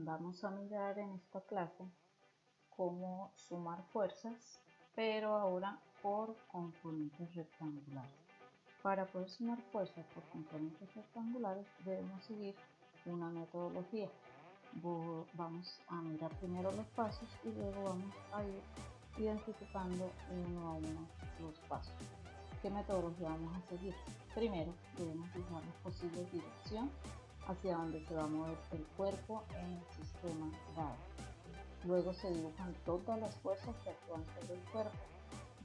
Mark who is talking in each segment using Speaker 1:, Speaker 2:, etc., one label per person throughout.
Speaker 1: Vamos a mirar en esta clase cómo sumar fuerzas, pero ahora por componentes rectangulares. Para poder sumar fuerzas por componentes rectangulares debemos seguir una metodología. Vamos a mirar primero los pasos y luego vamos a ir identificando uno a uno los pasos. ¿Qué metodología vamos a seguir? Primero debemos dibujar la posible dirección hacia donde se va a mover el cuerpo en el sistema dado. Luego se dibujan todas las fuerzas que actúan sobre el cuerpo.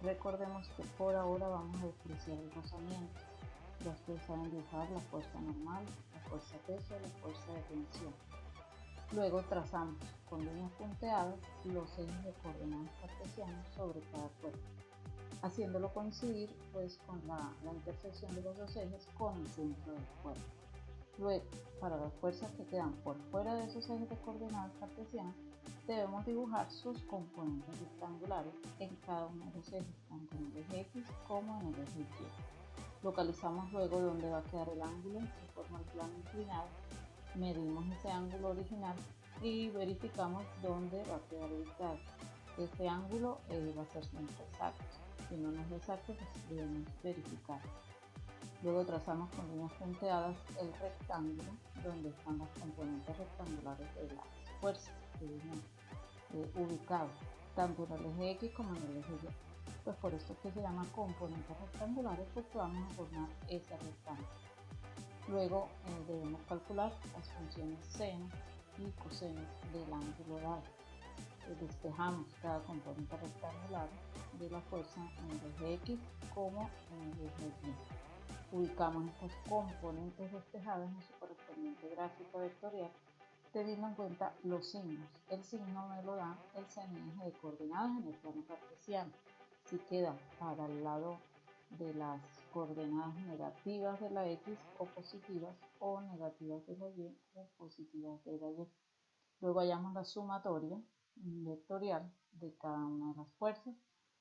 Speaker 1: Recordemos que por ahora vamos a despreciar el rozamiento. Ya ustedes saben dibujar la fuerza normal, la fuerza peso, la fuerza de tensión. Luego trazamos con líneas punteadas los ejes de coordenadas cartesianas sobre cada cuerpo, haciéndolo coincidir con la intersección de los dos ejes con el centro del cuerpo. Luego, para las fuerzas que quedan por fuera de esos ejes de coordenadas cartesianas, debemos dibujar sus componentes rectangulares en cada uno de los ejes, tanto en el eje X como en el eje Y. Localizamos luego dónde va a quedar el ángulo que forma el plano inclinado, medimos ese ángulo original y verificamos dónde va a quedar ubicado. Este ángulo va a ser siempre exacto. Si no es exacto, pues debemos verificar. Luego trazamos con líneas punteadas el rectángulo donde están los componentes rectangulares de las fuerzas que vienen ubicados tanto en el eje X como en el eje Y. Pues por esto que se llama componentes rectangulares, porque vamos a formar ese rectángulo. Luego debemos calcular las funciones seno y coseno del ángulo dado. Despejamos cada componente rectangular de la fuerza en el eje X como en el eje Y. Ubicamos estos componentes despejados en su correspondiente gráfica vectorial, teniendo en cuenta los signos. El signo me lo da el semieje de coordenadas en el plano cartesiano. Si queda para el lado de las coordenadas negativas de la X o positivas, o negativas de la Y o positivas de la Y. Luego hallamos la sumatoria vectorial de cada una de las fuerzas,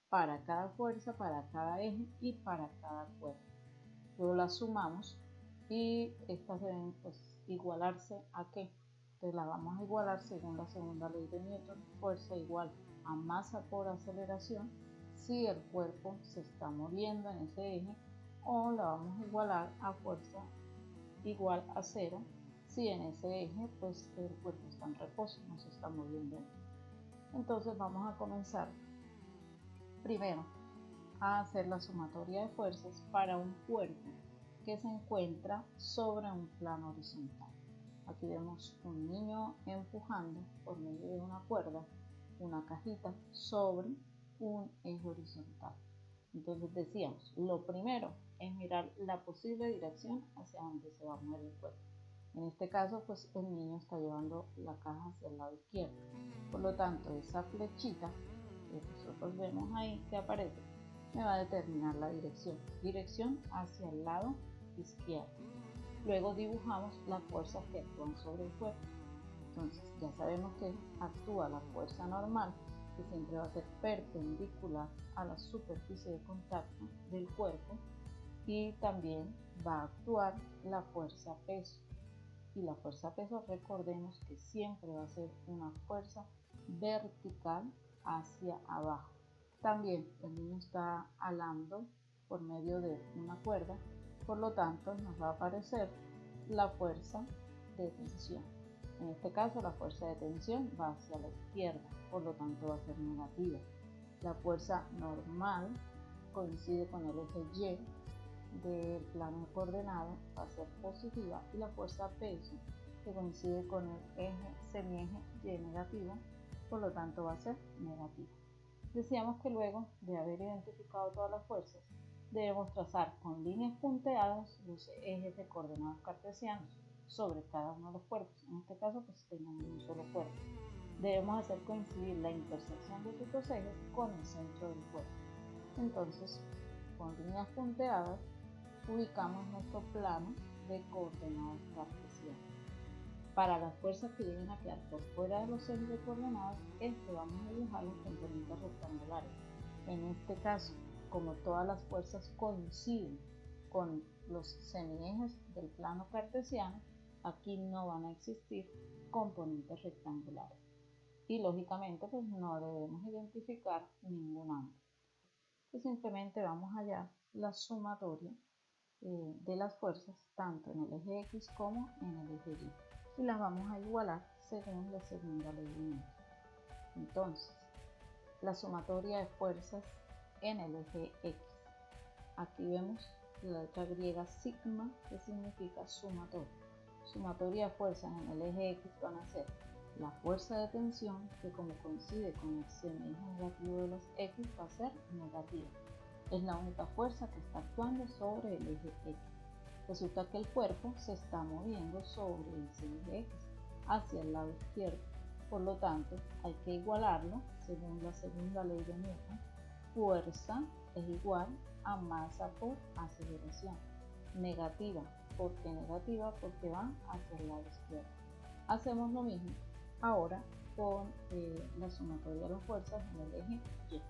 Speaker 1: para cada fuerza, para cada eje y para cada cuerpo. Luego las sumamos y estas deben igualarse a ¿qué? Entonces las vamos a igualar según la segunda ley de Newton, fuerza igual a masa por aceleración si el cuerpo se está moviendo en ese eje, o la vamos a igualar a fuerza igual a cero si en ese eje pues el cuerpo está en reposo, no se está moviendo. Entonces vamos a comenzar primero a hacer la sumatoria de fuerzas para un cuerpo que se encuentra sobre un plano horizontal. Aquí vemos un niño empujando por medio de una cuerda una cajita sobre un eje horizontal. Entonces decíamos, lo primero es mirar la posible dirección hacia donde se va a mover el cuerpo. En este caso, pues el niño está llevando la caja hacia el lado izquierdo. Por lo tanto, esa flechita que nosotros vemos ahí que aparece me va a determinar la dirección hacia el lado izquierdo. Luego dibujamos las fuerzas que actúan sobre el cuerpo. Entonces ya sabemos que actúa la fuerza normal, que siempre va a ser perpendicular a la superficie de contacto del cuerpo, y también va a actuar la fuerza peso. Y la fuerza peso, recordemos que siempre va a ser una fuerza vertical hacia abajo. También el niño está alando por medio de una cuerda, por lo tanto nos va a aparecer la fuerza de tensión. En este caso la fuerza de tensión va hacia la izquierda, por lo tanto va a ser negativa. La fuerza normal coincide con el eje Y del plano coordenado, va a ser positiva, y la fuerza peso, que coincide con el eje semieje Y negativo, por lo tanto va a ser negativa. Decíamos que luego de haber identificado todas las fuerzas, debemos trazar con líneas punteadas los ejes de coordenadas cartesianos sobre cada uno de los cuerpos. En este caso, pues tenemos un solo cuerpo. Debemos hacer coincidir la intersección de sus dos ejes con el centro del cuerpo. Entonces, con líneas punteadas, ubicamos nuestro plano de coordenadas cartesianas. Para las fuerzas que lleguen a quedar por fuera de los ejes de coordenadas, vamos a dibujar los componentes rectangulares. En este caso, como todas las fuerzas coinciden con los semiejes del plano cartesiano, aquí no van a existir componentes rectangulares. Y lógicamente pues no debemos identificar ningún ángulo. Pues simplemente vamos a hallar la sumatoria de las fuerzas tanto en el eje X como en el eje Y, y las vamos a igualar según la segunda ley de Newton. Entonces, la sumatoria de fuerzas en el eje X. Aquí vemos la letra griega sigma, que significa sumatoria. Sumatoria de fuerzas en el eje X van a ser la fuerza de tensión, que como coincide con el semieje negativo de los X, va a ser negativa. Es la única fuerza que está actuando sobre el eje X. Resulta que el cuerpo se está moviendo sobre ese eje X hacia el lado izquierdo. Por lo tanto, hay que igualarlo según la segunda ley de Newton. Fuerza es igual a masa por aceleración. Negativa. ¿Por qué negativa? Porque va hacia el lado izquierdo. Hacemos lo mismo ahora con la sumatoria de las fuerzas en el eje Y.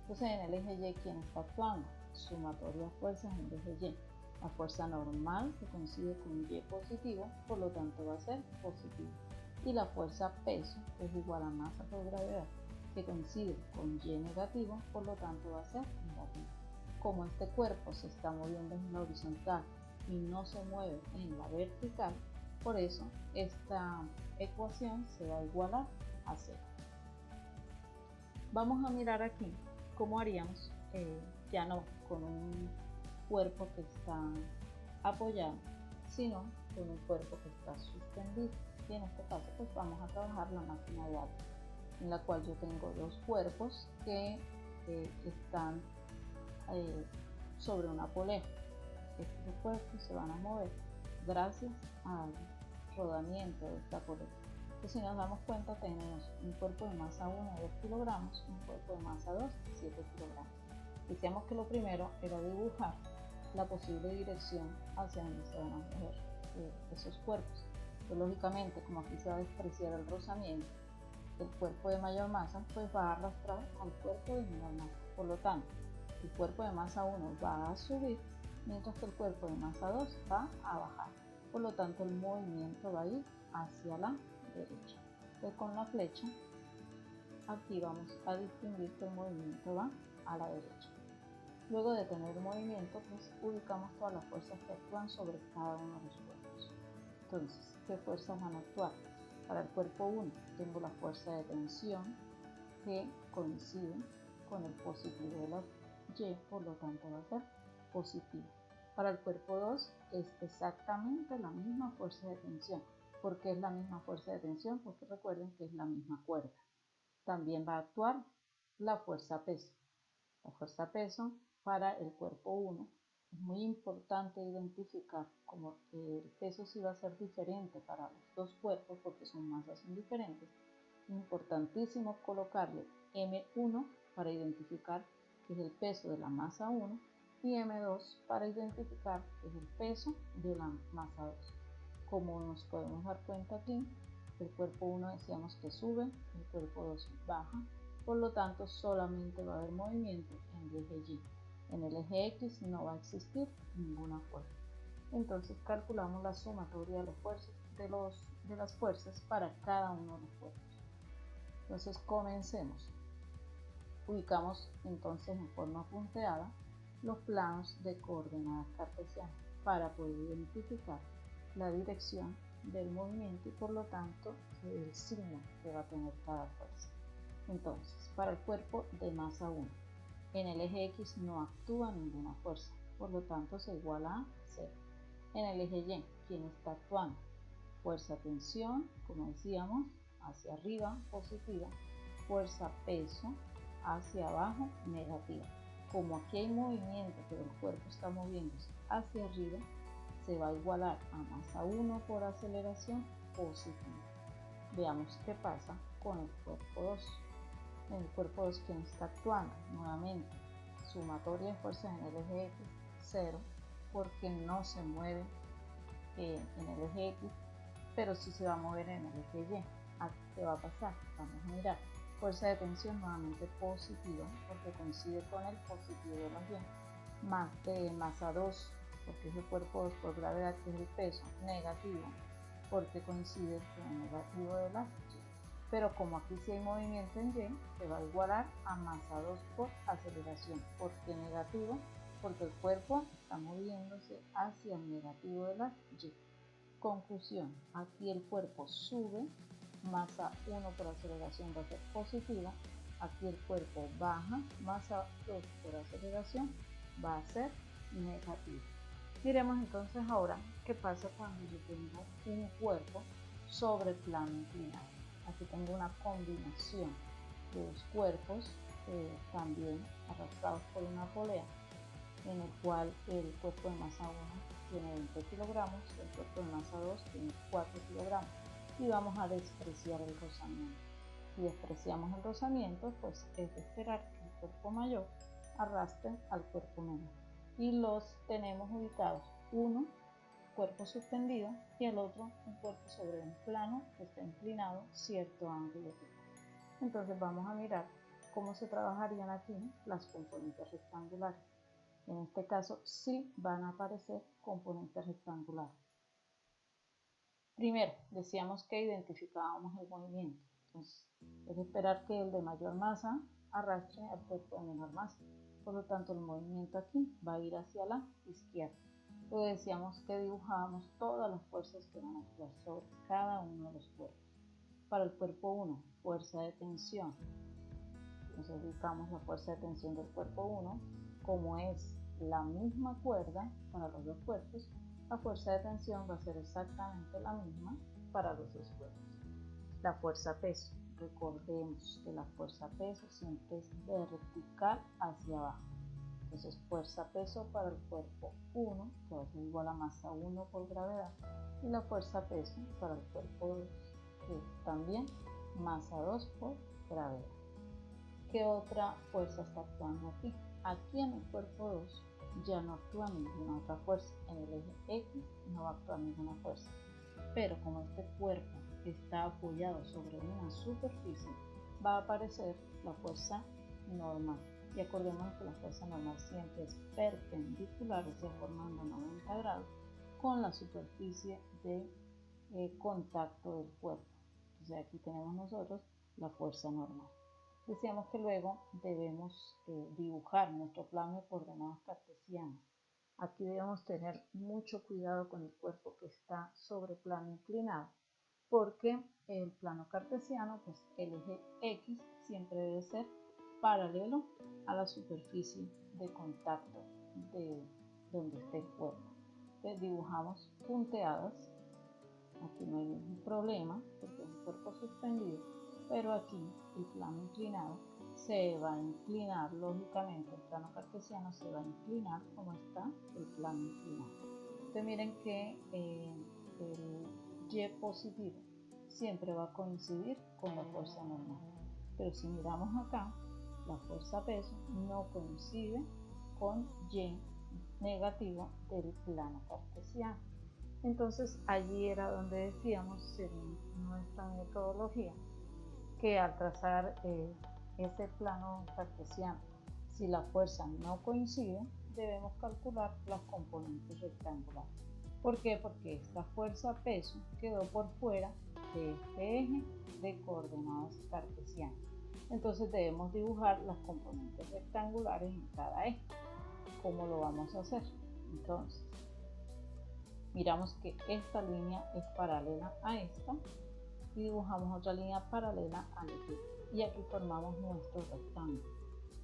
Speaker 1: Entonces en el eje Y, ¿quién está actuando? Sumatoria de fuerzas en el eje Y. La fuerza normal que coincide con Y positivo, por lo tanto va a ser positivo. Y la fuerza peso es igual a masa por gravedad, que coincide con Y negativo, por lo tanto va a ser negativo. Como este cuerpo se está moviendo en la horizontal y no se mueve en la vertical, por eso esta ecuación se va a igualar a 0. Vamos a mirar aquí cómo haríamos, ya no con un cuerpo que está apoyado, sino con un cuerpo que está suspendido. Y en este caso pues vamos a trabajar la máquina de agua, en la cual yo tengo dos cuerpos que están sobre una polea. Estos cuerpos se van a mover gracias al rodamiento de esta polea. Entonces, si nos damos cuenta, tenemos un cuerpo de masa 1 de 2 kilogramos, un cuerpo de masa 2 de 7 kilogramos. Decíamos que lo primero era dibujar la posible dirección hacia donde se van a mover esos cuerpos. Pues, lógicamente, como aquí se va a despreciar el rozamiento, el cuerpo de mayor masa pues va a arrastrar al cuerpo de menor masa. Por lo tanto, el cuerpo de masa 1 va a subir, mientras que el cuerpo de masa 2 va a bajar. Por lo tanto, el movimiento va a ir hacia la derecha. Entonces, con la flecha, aquí vamos a distinguir que el movimiento va a la derecha. Luego de tener el movimiento, pues ubicamos todas las fuerzas que actúan sobre cada uno de los cuerpos. Entonces, ¿qué fuerzas van a actuar? Para el cuerpo 1 tengo la fuerza de tensión, que coincide con el positivo de la Y, por lo tanto va a ser positivo. Para el cuerpo 2 es exactamente la misma fuerza de tensión. ¿Por qué es la misma fuerza de tensión? Porque recuerden que es la misma cuerda. También va a actuar la fuerza peso. La fuerza peso para el cuerpo 1 es muy importante identificar como el peso sí va a ser diferente para los dos cuerpos porque sus masas son diferentes. Importantísimo colocarle M1 para identificar que es el peso de la masa 1 y M2 para identificar que es el peso de la masa 2. Como nos podemos dar cuenta aquí, el cuerpo 1 decíamos que sube, el cuerpo 2 baja, por lo tanto solamente va a haber movimiento en el eje Y. En el eje X no va a existir ninguna fuerza. Entonces calculamos la sumatoria de las fuerzas para cada uno de los cuerpos. Entonces comencemos. Ubicamos entonces en forma punteada los planos de coordenadas cartesianas para poder identificar la dirección del movimiento y por lo tanto el signo que va a tener cada fuerza. Entonces, para el cuerpo de masa 1, en el eje X no actúa ninguna fuerza, por lo tanto se iguala a 0. En el eje Y, ¿quién está actuando? Fuerza-tensión, como decíamos, hacia arriba, positiva. Fuerza-peso, hacia abajo, negativa. Como aquí hay movimiento, pero el cuerpo está moviéndose hacia arriba, se va a igualar a masa 1 por aceleración positiva. Veamos qué pasa con el cuerpo 2. En el cuerpo 2, ¿quién está actuando? Nuevamente, sumatoria de fuerzas en el eje X, 0, porque no se mueve en el eje X, pero sí se va a mover en el eje Y. ¿Qué va a pasar? Vamos a mirar. Fuerza de tensión nuevamente positiva, porque coincide con el positivo de los Y. Masa 2, porque es el cuerpo 2 por gravedad, que es el peso, negativo, porque coincide con el negativo de la Y. Pero como aquí sí hay movimiento en Y, se va a igualar a masa 2 por aceleración. ¿Por qué negativo? Porque el cuerpo está moviéndose hacia el negativo de la Y. Conclusión, aquí el cuerpo sube, masa 1 por aceleración va a ser positiva, aquí el cuerpo baja, masa 2 por aceleración va a ser negativa. Miremos entonces ahora qué pasa cuando yo tengo un cuerpo sobre el plano inclinado. Aquí tengo una combinación de dos cuerpos también arrastrados por una polea, en el cual el cuerpo de masa 1 tiene 20 kilogramos, el cuerpo de masa 2 tiene 4 kilogramos y vamos a despreciar el rozamiento. Si despreciamos el rozamiento, pues es de esperar que el cuerpo mayor arrastre al cuerpo menor. Y los tenemos ubicados, uno cuerpo suspendido y el otro un cuerpo sobre un plano que está inclinado cierto ángulo. Entonces vamos a mirar cómo se trabajarían aquí las componentes rectangulares. En este caso sí van a aparecer componentes rectangulares. Primero, decíamos que identificábamos el movimiento. Entonces, es de esperar que el de mayor masa arrastre al cuerpo de menor masa. Por lo tanto, el movimiento aquí va a ir hacia la izquierda. Luego decíamos que dibujábamos todas las fuerzas que van a actuar sobre cada uno de los cuerpos. Para el cuerpo 1, fuerza de tensión. Entonces ubicamos la fuerza de tensión del cuerpo 1, como es la misma cuerda para los dos cuerpos, la fuerza de tensión va a ser exactamente la misma para los dos cuerpos. La fuerza peso, recordemos que la fuerza peso siempre es vertical hacia abajo. Entonces fuerza peso para el cuerpo 1, que va a ser igual a masa 1 por gravedad, y la fuerza peso para el cuerpo 2, que es también masa 2 por gravedad. ¿Qué otra fuerza está actuando aquí? Aquí en el cuerpo 2 ya no actúa ninguna otra fuerza. En el eje X no va a actuar ninguna fuerza. Pero como este cuerpo está apoyado sobre una superficie, va a aparecer la fuerza normal. Y acordémonos que la fuerza normal siempre es perpendicular, o sea, formando 90 grados con la superficie de contacto del cuerpo. Entonces aquí tenemos nosotros la fuerza normal. Decíamos que luego debemos dibujar nuestro plano de coordenadas cartesianas. Aquí debemos tener mucho cuidado con el cuerpo que está sobre plano inclinado, porque el plano cartesiano, pues el eje X siempre debe ser paralelo a la superficie de contacto de donde esté el cuerpo. Entonces dibujamos punteadas. Aquí no hay ningún problema porque es un cuerpo suspendido, pero aquí el plano inclinado se va a inclinar, lógicamente el plano cartesiano se va a inclinar como está el plano inclinado. Entonces miren que el Y positivo siempre va a coincidir con la fuerza normal, pero si miramos acá, la fuerza peso no coincide con Y negativo del plano cartesiano. Entonces allí era donde decíamos, según nuestra metodología, que al trazar ese plano cartesiano, si la fuerza no coincide, debemos calcular las componentes rectangulares. ¿Por qué? Porque esta fuerza peso quedó por fuera de este eje de coordenadas cartesianas. Entonces debemos dibujar las componentes rectangulares en cada eje. ¿Cómo lo vamos a hacer? Entonces, miramos que esta línea es paralela a esta y dibujamos otra línea paralela al eje. Y aquí formamos nuestro rectángulo.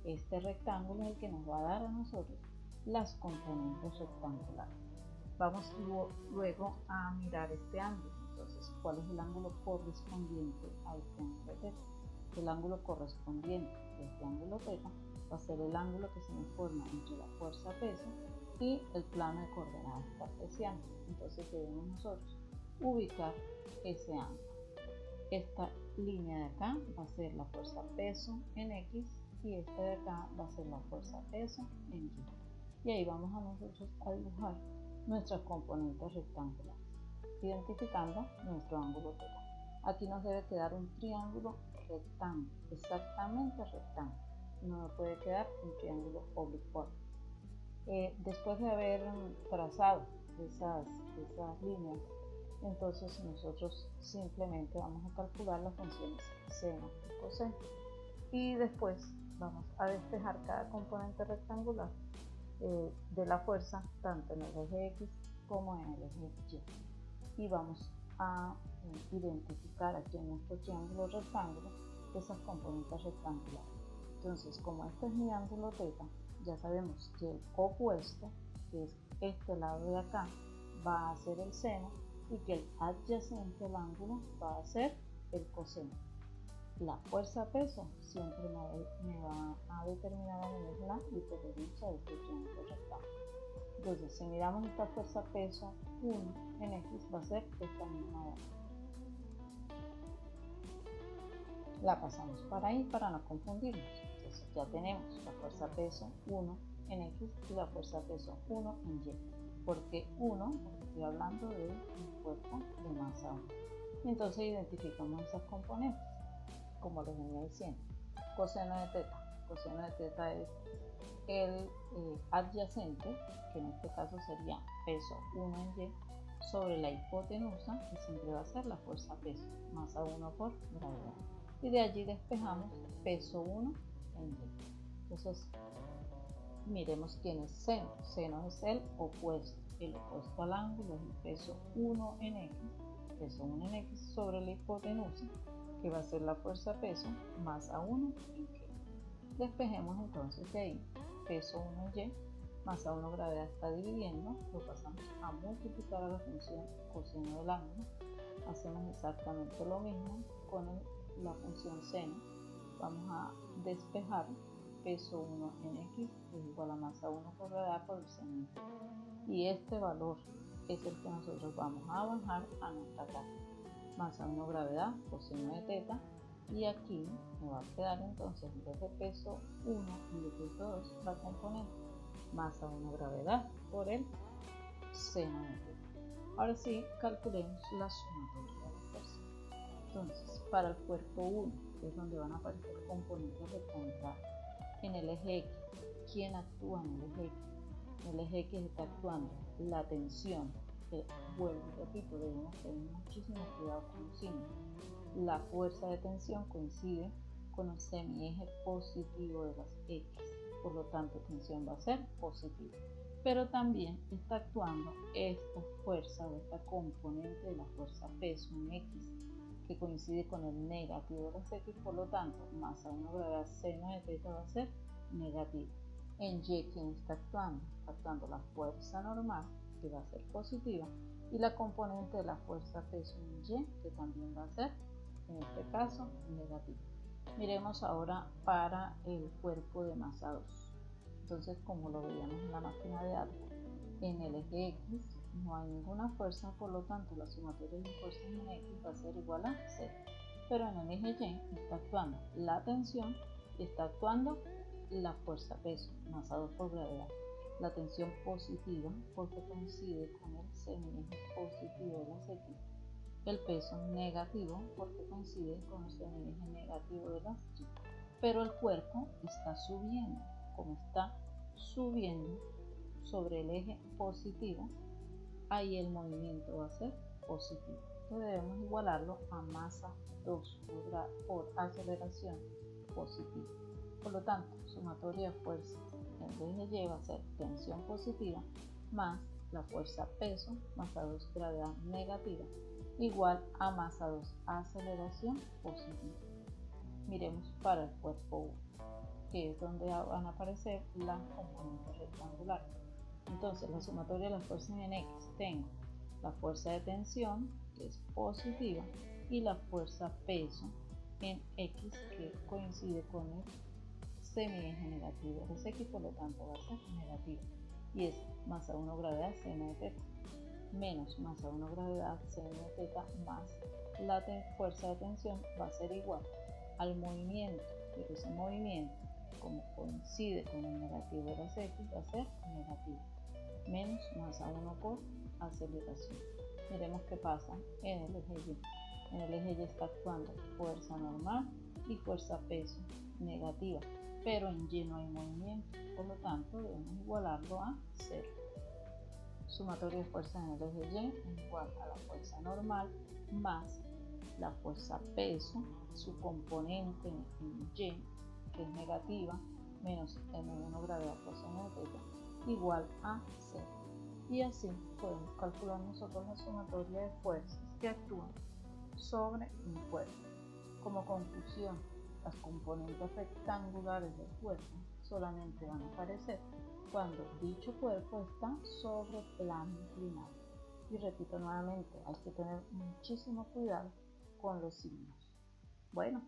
Speaker 1: Este rectángulo es el que nos va a dar a nosotros las componentes rectangulares. Vamos luego a mirar este ángulo. Entonces, ¿cuál es el ángulo correspondiente a este ángulo θ? El ángulo correspondiente a este ángulo θ va a ser el ángulo que se me forma entre la fuerza peso y el plano de coordenadas cartesianas. Entonces debemos nosotros ubicar ese ángulo. Esta línea de acá va a ser la fuerza peso en X y esta de acá va a ser la fuerza peso en Y. Y ahí vamos a nosotros a dibujar nuestras componentes rectangulares, identificando nuestro ángulo θ. Aquí nos debe quedar un triángulo rectángulo, exactamente rectángulo. No puede quedar un triángulo oblicuo. Después de haber trazado esas líneas Entonces nosotros simplemente vamos a calcular las funciones seno y coseno. Y después vamos a despejar cada componente rectangular de la fuerza, tanto en el eje X como en el eje Y. Y vamos a identificar aquí en nuestro triángulo rectángulo esas componentes rectangulares. Entonces, como este es mi ángulo θ, ya sabemos que el opuesto, que es este lado de acá, va a ser el seno y que el adyacente al ángulo va a ser el coseno. La fuerza-peso siempre me va a determinar a mí la hipotenusa de este triángulo rectángulo. Entonces, si miramos esta fuerza-peso 1 en X, va a ser esta misma de acá. La pasamos para ahí para no confundirnos. Entonces ya tenemos la fuerza-peso 1 en X y la fuerza-peso 1 en Y. ¿Por qué 1? Porque estoy hablando de un cuerpo de masa 1. Y entonces identificamos esas componentes, como les venía diciendo. Coseno de θ. Coseno de θ es el adyacente, que en este caso sería peso 1 en Y, sobre la hipotenusa, que siempre va a ser la fuerza-peso, masa 1 por gravedad. Y de allí despejamos peso 1 en Y. Entonces, miremos quién es seno. Seno es el opuesto. El opuesto al ángulo es el peso 1 en X, peso 1 en X sobre la hipotenusa, que va a ser la fuerza-peso, masa 1 en Y. Despejemos entonces de ahí peso 1 en Y, masa 1 gravedad está dividiendo, lo pasamos a multiplicar a la función coseno del ángulo. Hacemos exactamente lo mismo con la función seno. Vamos a despejar peso 1 en X es igual a masa 1 por gravedad por el seno en Y. Y este valor es el que nosotros vamos a bajar a nuestra casa. Masa 1 gravedad, coseno de θ. Y aquí me va a quedar entonces en vez de peso 1 y de peso 2 la componente masa 1 gravedad por el seno de θ. Ahora sí, calculemos la sumatoria de la fuerza. Entonces, para el cuerpo 1, que es donde van a aparecer componentes rectangulares, en el eje X, ¿quién actúa en el eje X? En el eje X está actuando la tensión, que vuelvo y repito, debemos tener muchísimo cuidado con los signos. La fuerza de tensión coincide con el semieje positivo de las X, por lo tanto tensión va a ser positiva. Pero también está actuando esta fuerza o esta componente de la fuerza peso en X, que coincide con el negativo de las X, por lo tanto masa 1 gravedad seno de θ va a ser negativo. En Y, ¿quién está actuando? Está actuando la fuerza normal, que va a ser positiva, y la componente de la fuerza peso en Y, que también va a ser, en este caso, negativo. Miremos ahora para el cuerpo de masa 2. Entonces, como lo veíamos en la máquina de Atwood, en el eje X no hay ninguna fuerza, por lo tanto la sumatoria de fuerzas en X va a ser igual a 0. Pero en el eje Y está actuando la tensión y está actuando la fuerza peso, masa 2 por gravedad. La tensión positiva porque coincide con el semieje positivo de las X. El peso negativo porque coincide con el semieje negativo de las Y. Pero el cuerpo está subiendo. Como está subiendo sobre el eje positivo, ahí el movimiento va a ser positivo. Entonces debemos igualarlo a masa 2 por aceleración positiva. Por lo tanto, sumatoria de fuerzas en el eje Y va a ser tensión positiva más la fuerza peso, masa 2 gravedad negativa, igual a masa 2 aceleración positiva. Miremos para el cuerpo 1, que es donde van a aparecer las componentes rectangulares. Entonces, la sumatoria de las fuerzas en X, tengo la fuerza de tensión, que es positiva, y la fuerza peso en X, que coincide con el semieje negativo de las X, por lo tanto va a ser negativo. Y es masa 1 gravedad seno de θ menos masa 1 gravedad seno de θ más la fuerza de tensión va a ser igual al movimiento, pero ese movimiento, como coincide con el negativo de las X, va a ser negativo, menos masa 1 por aceleración. Miremos qué pasa en el eje Y. En el eje Y está actuando fuerza normal y fuerza peso negativa, pero en Y no hay movimiento, por lo tanto debemos igualarlo a 0. sumatoria de fuerzas en el eje Y es igual a la fuerza normal más la fuerza peso, su componente en Y, que es negativa, menos M1 gravedad coseno de teta, igual a 0. Y así podemos calcular nosotros la sumatoria de fuerzas que actúan sobre un cuerpo. Como conclusión, las componentes rectangulares del cuerpo solamente van a aparecer cuando dicho cuerpo está sobre plano inclinado. Y repito nuevamente, hay que tener muchísimo cuidado con los signos. Bueno,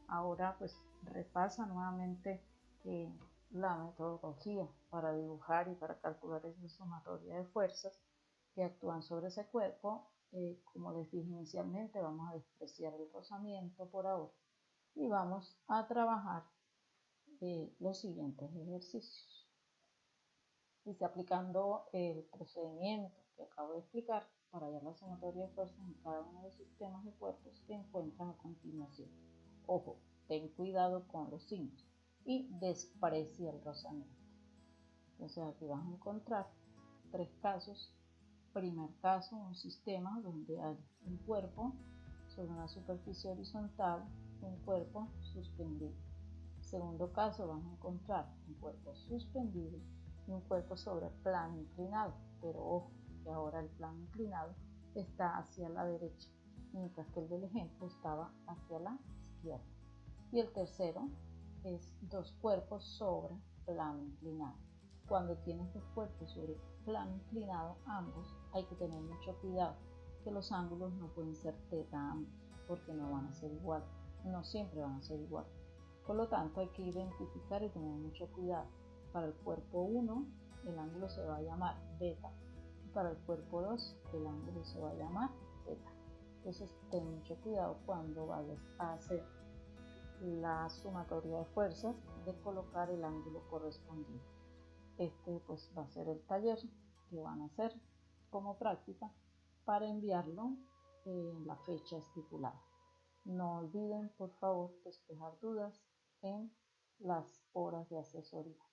Speaker 1: ahora pues repasa nuevamente la metodología para dibujar y para calcular esa sumatoria de fuerzas que actúan sobre ese cuerpo. Como les dije inicialmente, vamos a despreciar el rozamiento por ahora y vamos a trabajar los siguientes ejercicios. Dice, aplicando el procedimiento que acabo de explicar para hallar la sumatoria de fuerzas en cada uno de los sistemas de cuerpos que encuentran a continuación. Ojo, ten cuidado con los signos y desprecia el rozamiento. Entonces aquí vas a encontrar tres casos. Primer caso, un sistema donde hay un cuerpo sobre una superficie horizontal, un cuerpo suspendido. Segundo caso, vas a encontrar un cuerpo suspendido y un cuerpo sobre plano inclinado, pero ojo que ahora el plano inclinado está hacia la derecha, mientras que el del ejemplo estaba hacia la izquierda. Y el tercero es dos cuerpos sobre plano inclinado. Cuando tienes dos cuerpos sobre plano inclinado, ambos, hay que tener mucho cuidado, que los ángulos no pueden ser teta ambos, porque no van a ser igual, no siempre van a ser igual. Por lo tanto, hay que identificar y tener mucho cuidado. Para el cuerpo 1, el ángulo se va a llamar beta. Y para el cuerpo 2, el ángulo se va a llamar beta. Entonces, ten mucho cuidado cuando vayas a hacer la sumatoria de fuerzas de colocar el ángulo correspondiente. Este pues va a ser el taller que van a hacer como práctica para enviarlo en la fecha estipulada. No olviden por favor despejar dudas en las horas de asesoría.